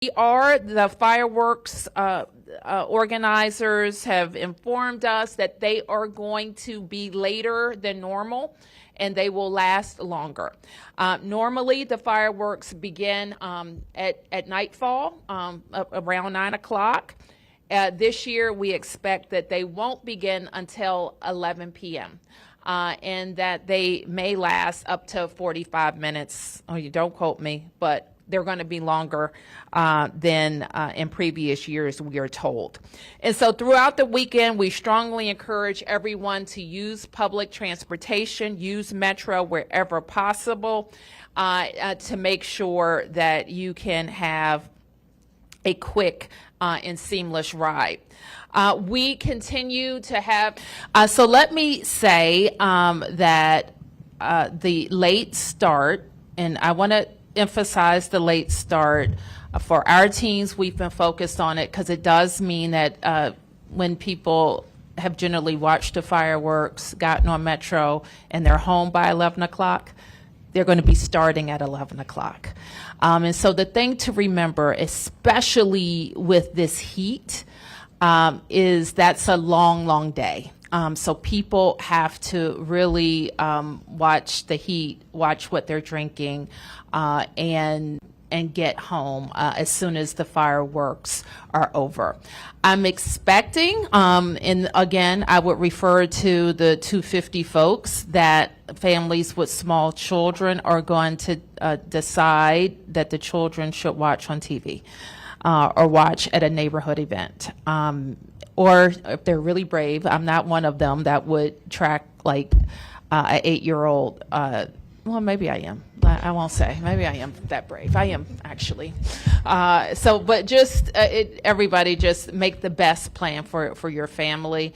The fireworks organizers have informed us that they are going to be later than normal and they will last longer. Normally, the fireworks begin at nightfall, around 9 o'clock. This year, we expect that they won't begin until 11 p.m. And that they may last up to 45 minutes. Oh, you don't quote me, but they're going to be longer than in previous years, we are told. And so throughout the weekend, we strongly encourage everyone to use public transportation, use Metro wherever possible to make sure that you can have a quick and seamless ride. We continue to have, so let me say that the late start, and I want to emphasize the late start. For our teams, we've been focused on it because it does mean that when people have generally watched the fireworks, gotten on Metro, and they're home by 11 o'clock, they're going to be starting at 11 o'clock. And so the thing to remember, especially with this heat, is that's a long, long day. So people have to really watch the heat, watch what they're drinking, and get home as soon as the fireworks are over. I'm expecting, and again, I would refer to the 250 folks, that families with small children are going to decide that the children should watch on TV or watch at a neighborhood event. Or if they're really brave, I'm not one of them that would track like an 8-year-old. Well, maybe I am. I won't say. Maybe I am that brave. I am, actually. But just everybody just make the best plan for your family.